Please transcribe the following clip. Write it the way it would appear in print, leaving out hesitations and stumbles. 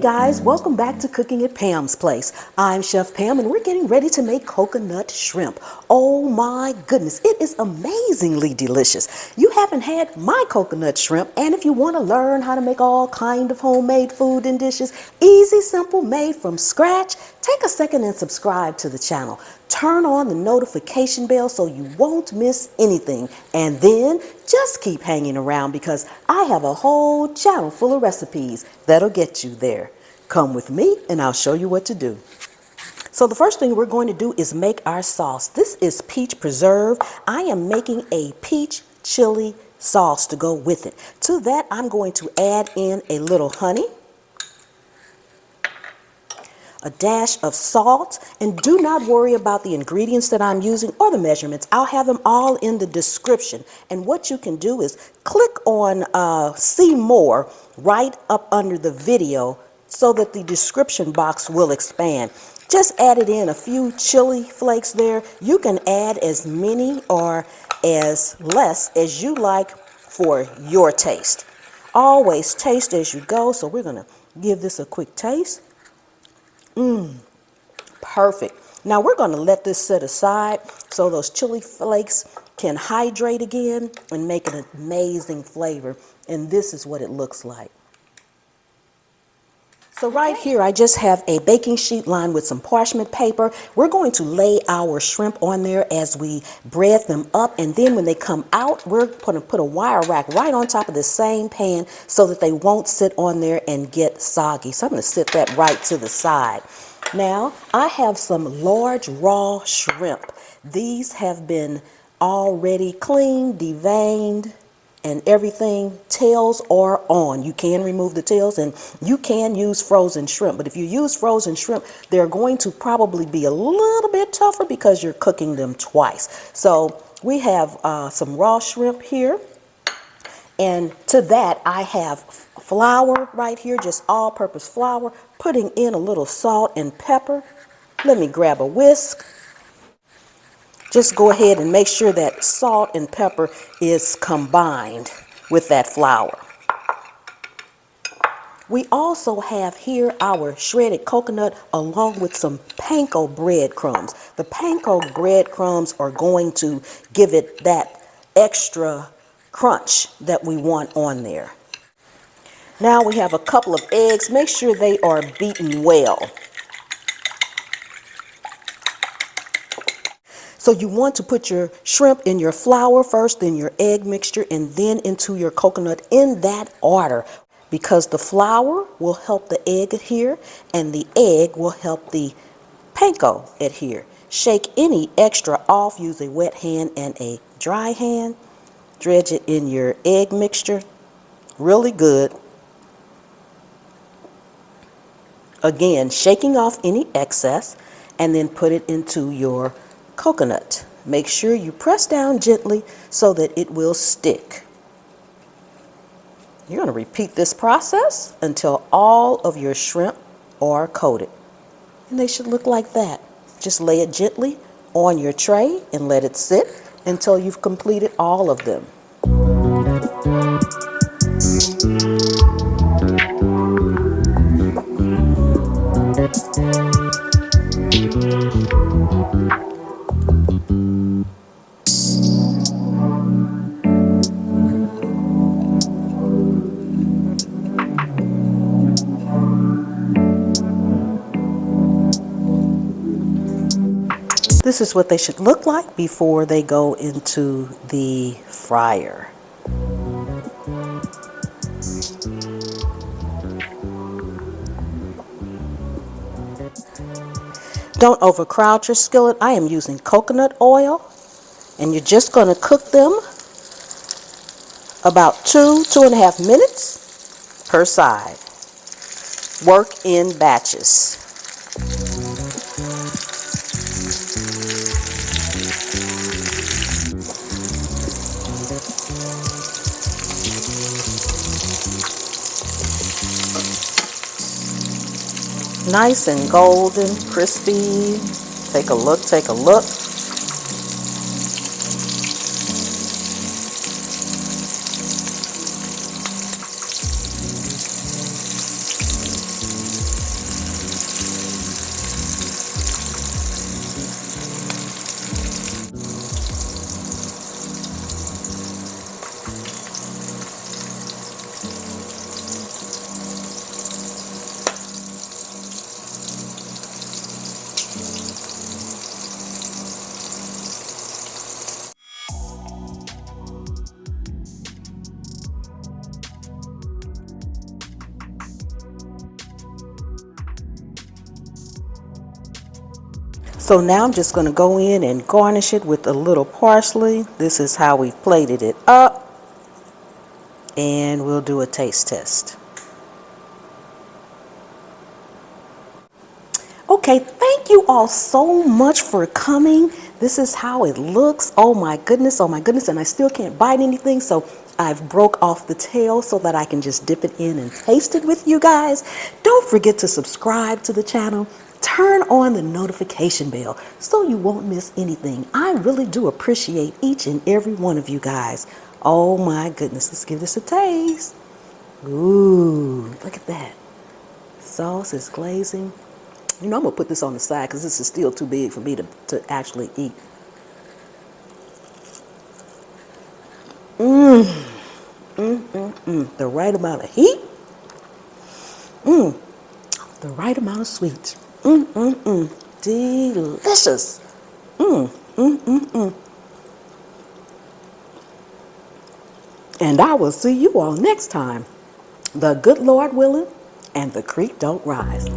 guys, welcome back to Cooking at Pam's Place. I'm Chef Pam and we're getting ready to make coconut shrimp. Oh my goodness, it is amazingly delicious. You haven't had my coconut shrimp, and if you want to learn how to make all kind of homemade food and dishes, easy, simple, made from scratch, take a second and subscribe to the channel. Turn on the notification bell so you won't miss anything. And then just keep hanging around because I have a whole channel full of recipes that'll get you there. Come with me and I'll show you what to do. So the first thing we're going to do is make our sauce. This is peach preserve. I am making a peach chili sauce to go with it. To that, I'm going to add in a little honey, a dash of salt, and do not worry about the ingredients that I'm using or the measurements. I'll have them all in the description. And what you can do is click on see more right up under the video so that the description box will expand. Just added in a few chili flakes there. You can add as many or as less as you like for your taste. Always taste as you go, so we're gonna give this a quick taste. Perfect. Now we're going to let this set aside so those chili flakes can hydrate again and make an amazing flavor. And this is what it looks like. So right here, I just have a baking sheet lined with some parchment paper. We're going to lay our shrimp on there as we bread them up. And then when they come out, we're going to put a wire rack right on top of the same pan so that they won't sit on there and get soggy. So I'm going to sit that right to the side. Now, I have some large raw shrimp. These have been already cleaned, deveined, and everything. Tails are on. You can remove the tails and you can use frozen shrimp. But if you use frozen shrimp, they're going to probably be a little bit tougher because you're cooking them twice. So we have some raw shrimp here. And to that, I have flour right here, just all-purpose flour, putting in a little salt and pepper. Let me grab a whisk. Just go ahead and make sure that salt and pepper is combined with that flour. We also have here our shredded coconut along with some panko breadcrumbs. The panko breadcrumbs are going to give it that extra crunch that we want on there. Now we have a couple of eggs. Make sure they are beaten well. So you want to put your shrimp in your flour first, then your egg mixture, and then into your coconut in that order, because the flour will help the egg adhere and the egg will help the panko adhere. Shake any extra off. Use a wet hand and a dry hand. Dredge it in your egg mixture really good. Again, shaking off any excess, and then put it into your coconut. Make sure you press down gently so that it will stick. You're going to repeat this process until all of your shrimp are coated. And they should look like that. Just lay it gently on your tray and let it sit until you've completed all of them. This is what they should look like before they go into the fryer. Don't overcrowd your skillet. I am using coconut oil, and you're just going to cook them about 2.5 minutes per side. Work in batches. Nice and golden, crispy. Take a look, take a look. So now I'm just going to go in and garnish it with a little parsley. This is how we've plated it up. And we'll do a taste test. Okay, thank you all so much for coming. This is how it looks. Oh my goodness, and I still can't bite anything, so I've broke off the tail so that I can just dip it in and taste it with you guys. Don't forget to subscribe to the channel. Turn on the notification bell so you won't miss anything. I really do appreciate each and every one of you guys. Oh my goodness, let's give this a taste. Ooh, look at that. Sauce is glazing. You know, I'm going to put this on the side because this is still too big for me to actually eat. The right amount of heat. The right amount of sweet. Delicious. And I will see you all next time. The good Lord willing, and the creek don't rise.